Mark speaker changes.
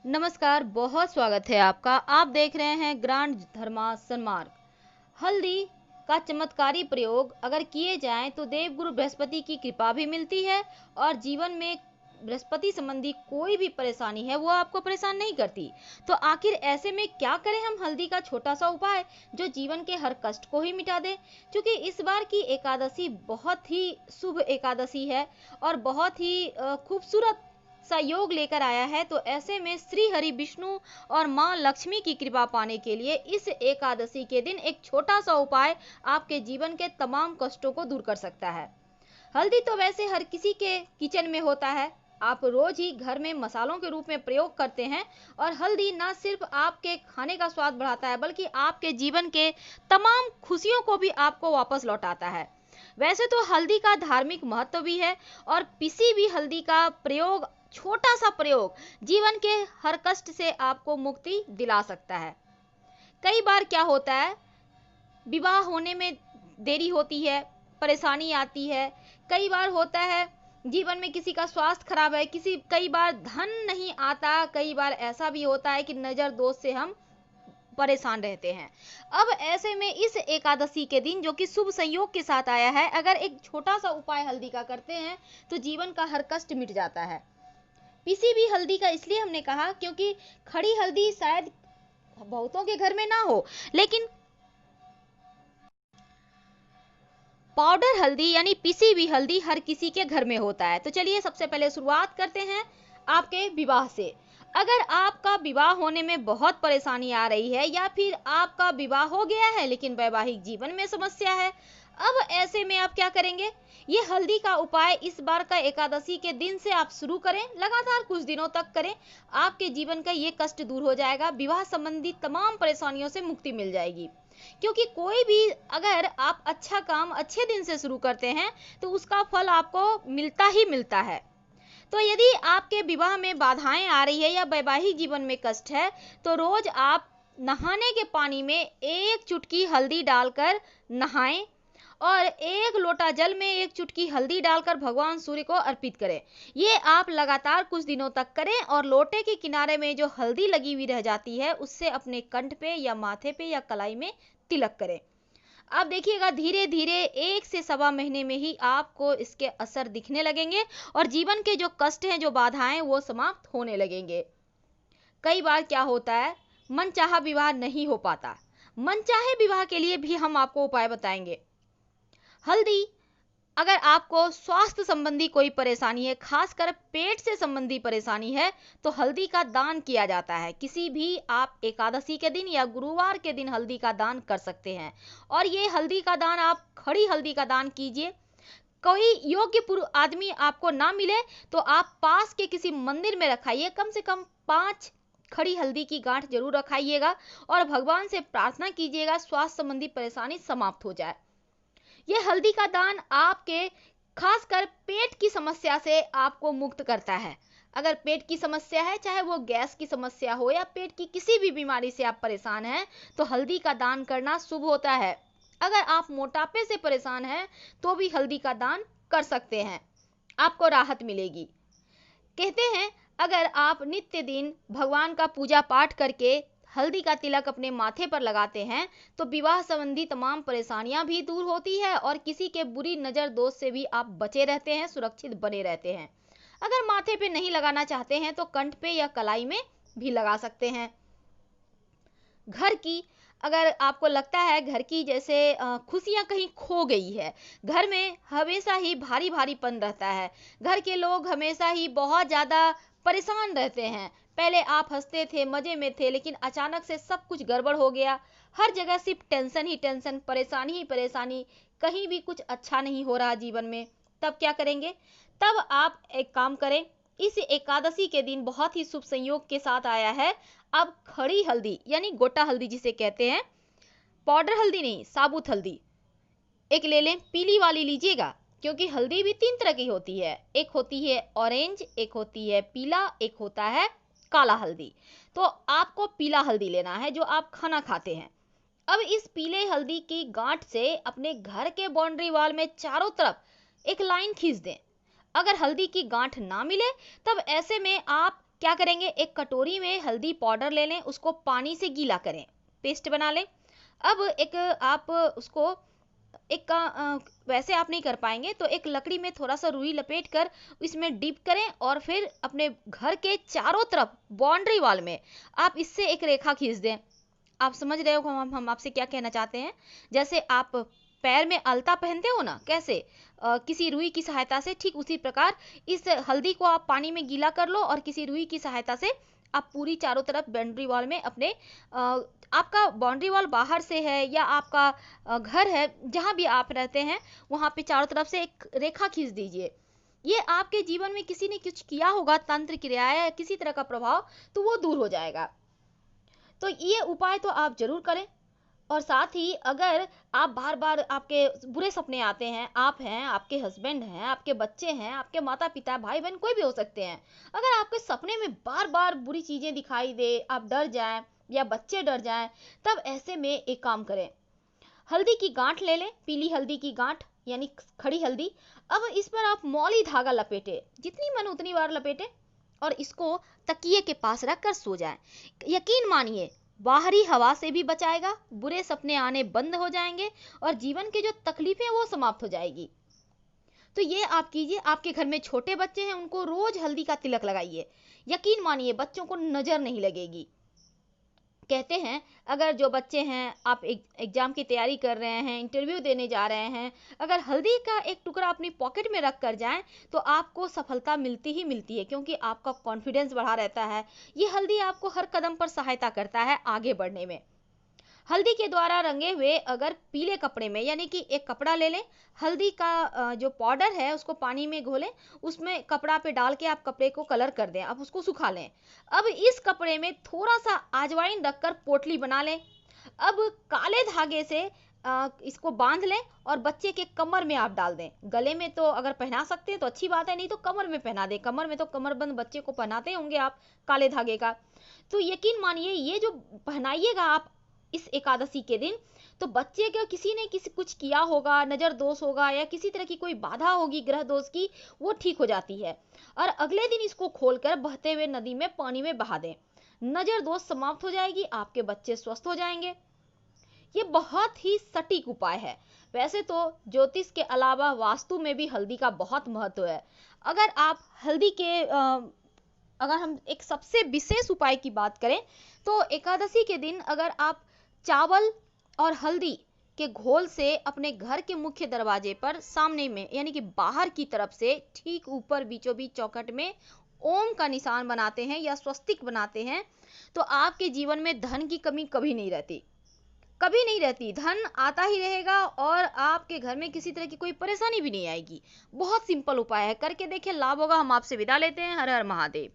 Speaker 1: नमस्कार, बहुत स्वागत है आपका। आप देख रहे हैं ग्रांड धर्मा सन्मार्ग। हल्दी का चमत्कारी प्रयोग अगर किए जाएं तो देवगुरु बृहस्पति की कृपा भी मिलती है और जीवन में बृहस्पति संबंधी कोई भी परेशानी है वो आपको परेशान नहीं करती। तो आखिर ऐसे में क्या करें हम हल्दी का छोटा सा उपाय जो जीवन के हर कष्ट को ही मिटा दे। क्योंकि इस बार की एकादशी बहुत ही शुभ एकादशी है और बहुत ही खूबसूरत सा योग लेकर आया है। तो ऐसे में श्री हरि विष्णु और मां लक्ष्मी की कृपा पाने के लिए इस एकादशी के दिन एक छोटा सा उपाय आपके जीवन के तमाम कष्टों को दूर कर सकता है। हल्दी तो वैसे हर किसी के किचन में होता है, आप रोज ही घर में मसालों के रूप में प्रयोग करते हैं। और हल्दी न सिर्फ आपके खाने का स्वाद बढ़ाता है बल्कि आपके जीवन के तमाम खुशियों को भी आपको वापस लौटाता है। वैसे तो हल्दी का धार्मिक महत्व भी है और पिसी हुई हल्दी का प्रयोग, छोटा सा प्रयोग, जीवन के हर कष्ट से आपको मुक्ति दिला सकता है। कई बार क्या होता है, विवाह होने में देरी होती है, परेशानी आती है। कई बार होता है जीवन में किसी का स्वास्थ्य खराब है, कई बार धन नहीं आता, कई बार ऐसा भी होता है कि नजर दोष से हम परेशान रहते हैं। अब ऐसे में इस एकादशी के दिन जो कि शुभ संयोग के साथ आया है, अगर एक छोटा सा उपाय हल्दी का करते हैं तो जीवन का हर कष्ट मिट जाता है। पिसी भी हल्दी का इसलिए हमने कहा क्योंकि खड़ी हल्दी शायद बहुतों के घर में ना हो, लेकिन पाउडर हल्दी यानी पिसी हुई हल्दी हर किसी के घर में होता है। तो चलिए सबसे पहले शुरुआत करते हैं आपके विवाह से। अगर आपका विवाह होने में बहुत परेशानी आ रही है या फिर आपका विवाह हो गया है लेकिन वैवाहिक जीवन में समस्या है, अब ऐसे में आप क्या करेंगे? ये हल्दी का उपाय इस बार का एकादशी के दिन से आप शुरू करें, लगातार कुछ दिनों तक करें। आपके जीवन का ये कष्ट दूर हो जाएगा, विवाह संबंधी तमाम परेशानियों से मुक्ति मिल जाएगी। क्योंकि कोई भी अगर आप अच्छा काम अच्छे दिन से शुरू करते हैं तो उसका फल आपको मिलता ही मिलता है। तो यदि आपके विवाह में बाधाएं आ रही है या वैवाहिक जीवन में कष्ट है तो रोज आप नहाने के पानी में एक चुटकी हल्दी डालकर नहाएं और एक लोटा जल में एक चुटकी हल्दी डालकर भगवान सूर्य को अर्पित करें। ये आप लगातार कुछ दिनों तक करें और लोटे के किनारे में जो हल्दी लगी हुई रह जाती है उससे अपने कंठ पे या माथे पे या कलाई में तिलक करें। आप देखिएगा धीरे धीरे 1 से 1.25 महीने में ही आपको इसके असर दिखने लगेंगे और जीवन के जो कष्ट हैं, जो बाधाएं, वो समाप्त होने लगेंगे। कई बार क्या होता है, मनचाहा विवाह नहीं हो पाता। मनचाहे विवाह के लिए भी हम आपको उपाय बताएंगे। हल्दी, अगर आपको स्वास्थ्य संबंधी कोई परेशानी है, खासकर पेट से संबंधी परेशानी है, तो हल्दी का दान किया जाता है। किसी भी आप एकादशी के दिन या गुरुवार के दिन हल्दी का दान कर सकते हैं। और ये हल्दी का दान आप खड़ी हल्दी का दान कीजिए। कोई योग्य आदमी आपको ना मिले तो आप पास के किसी मंदिर में रखाइए, कम से कम 5 खड़ी हल्दी की गांठ जरूर रखाइएगा और भगवान से प्रार्थना कीजिएगा स्वास्थ्य संबंधी परेशानी समाप्त हो जाए। ये हल्दी का दान आपके खासकर पेट की समस्या से आपको मुक्त करता है। अगर पेट की समस्या है, चाहे वो गैस की समस्या हो या पेट की किसी भी बीमारी से आप परेशान हैं, तो हल्दी का दान करना शुभ होता है। अगर आप मोटापे से परेशान हैं तो भी हल्दी का दान कर सकते हैं, आपको राहत मिलेगी। कहते हैं अगर आप नित्य दिन भगवान का पूजा पाठ करके हल्दी का तिलक अपने माथे पर लगाते हैं तो विवाह संबंधी तमाम परेशानियां भी दूर होती है और किसी के बुरी नजर दोष से भी आप बचे रहते हैं, सुरक्षित बने रहते हैं। अगर माथे पे नहीं लगाना चाहते हैं तो कंठ पे या कलाई में भी लगा सकते हैं। घर की, अगर आपको लगता है घर की जैसे खुशियां कहीं खो गई है, घर में हमेशा ही भारी भारीपन रहता है, घर के लोग हमेशा ही बहुत ज़्यादा परेशान रहते हैं, पहले आप हंसते थे, मजे में थे, लेकिन अचानक से सब कुछ गड़बड़ हो गया, हर जगह सिर्फ टेंशन ही टेंशन, परेशानी ही परेशानी, कहीं भी कुछ अच्छा नहीं हो रहा जीवन में, तब क्या करेंगे? तब आप एक काम करें, इस एकादशी के दिन बहुत ही शुभ संयोग के साथ आया है। अब खड़ी हल्दी यानी गोटा हल्दी जिसे कहते हैं, पाउडर हल्दी नहीं, साबुत हल्दी एक ले लें, पीली वाली लीजिएगा, क्योंकि हल्दी भी 3 तरह की होती है, एक होती है ऑरेंज, एक होती है पीला, एक होता है काला हल्दी। तो आपको पीला हल्दी लेना है जो आप खाना खाते हैं। अब इस पीले हल्दी की गांठ से अपने घर के बाउंड्री वॉल में चारों तरफ एक लाइन खींच दें। अगर हल्दी की गांठ ना मिले तब ऐसे में आप क्या करेंगे, एक कटोरी में हल्दी पाउडर ले लें, उसको पानी से गीला करें, पेस्ट बना लें। अब एक आप उसको एक का वैसे आप नहीं कर पाएंगे तो एक लकड़ी में थोड़ा सा रुई लपेट कर इसमें डिप करें और फिर अपने घर के चारों तरफ बाउंड्री वॉल में आप इससे एक रेखा खींच दें। आप समझ रहे हो हम आपसे क्या कहना चाहते हैं। जैसे आप पैर में अलता पहनते हो ना, कैसे किसी रुई की सहायता से, ठीक उसी प्रकार इस हल्दी को आप पानी में गीला कर लो और किसी रुई की सहायता से आप पूरी चारों तरफ बाउंड्री वॉल में अपने आपका बाउंड्री वॉल बाहर से है या आपका घर है, जहां भी आप रहते हैं वहां पे चारों तरफ से एक रेखा खींच दीजिए। ये आपके जीवन में किसी ने कुछ किया होगा, तंत्र क्रिया या किसी तरह का प्रभाव, तो वो दूर हो जाएगा। तो ये उपाय तो आप जरूर करें। और साथ ही अगर आप बार बार आपके बुरे सपने आते हैं, आप हैं, आपके हस्बैंड हैं, आपके बच्चे हैं, आपके माता पिता, भाई बहन, कोई भी हो सकते हैं, अगर आपके सपने में बार बार बुरी चीजें दिखाई दे, आप डर जाएं या बच्चे डर जाएं, तब ऐसे में एक काम करें, हल्दी की गांठ ले लें, पीली हल्दी की गांठ यानी खड़ी हल्दी। अब इस पर आप मौली धागा लपेटे, जितनी मन उतनी बार लपेटे और इसको तकिए के पास रखकर सो जाएं। यकीन मानिए बाहरी हवा से भी बचाएगा, बुरे सपने आने बंद हो जाएंगे और जीवन की जो तकलीफें वो समाप्त हो जाएगी। तो ये आप कीजिए। आपके घर में छोटे बच्चे हैं, उनको रोज हल्दी का तिलक लगाइए, यकीन मानिए बच्चों को नजर नहीं लगेगी। कहते हैं अगर जो बच्चे हैं, आप एग्जाम की तैयारी कर रहे हैं, इंटरव्यू देने जा रहे हैं, अगर हल्दी का एक टुकड़ा अपनी पॉकेट में रख कर जाएं तो आपको सफलता मिलती ही मिलती है, क्योंकि आपका कॉन्फिडेंस बढ़ा रहता है। ये हल्दी आपको हर कदम पर सहायता करता है आगे बढ़ने में। हल्दी के द्वारा रंगे हुए अगर पीले कपड़े में, यानी कि एक कपड़ा ले लें, हल्दी का जो पाउडर है उसको पानी में घोलें, उसमें कपड़ा पे डाल के आप कपड़े को कलर कर दें, अब उसको सुखा लें। अब इस कपड़े में थोड़ा सा अजवाइन रखकर पोटली बना लें। अब काले धागे से इसको बांध लें और बच्चे के कमर में आप डाल दें। गले में तो अगर पहना सकते हैं तो अच्छी बात है, नहीं तो कमर में पहना दें। कमर में तो कमरबंद बच्चे को पहनाते होंगे आप काले धागे का। तो यकीन मानिए ये जो पहनाइएगा आप इस एकादशी के दिन, तो बच्चे का किसी ने कुछ किया होगा, नजर दोष होगा या किसी तरह की कोई बाधा होगी ग्रह दोष की, वो ठीक हो जाती है। और अगले दिन इसको खोलकर बहते हुए नदी में पानी में बहा दें, नजर दोष समाप्त हो जाएगी, आपके बच्चे स्वस्थ हो जाएंगे। ये बहुत ही सटीक उपाय है। वैसे तो ज्योतिष के अलावा वास्तु में भी हल्दी का बहुत महत्व है। अगर आप हल्दी के अगर हम एक सबसे विशेष उपाय की बात करें तो एकादशी के दिन अगर आप चावल और हल्दी के घोल से अपने घर के मुख्य दरवाजे पर सामने में, यानी कि बाहर की तरफ से ठीक ऊपर बीचों बीच चौखट में ओम का निशान बनाते हैं या स्वस्तिक बनाते हैं, तो आपके जीवन में धन की कमी कभी नहीं रहती, कभी नहीं रहती। धन आता ही रहेगा और आपके घर में किसी तरह की कोई परेशानी भी नहीं आएगी। बहुत सिंपल उपाय है, करके देखिए, लाभ होगा। हम आपसे विदा लेते हैं। हर हर महादेव।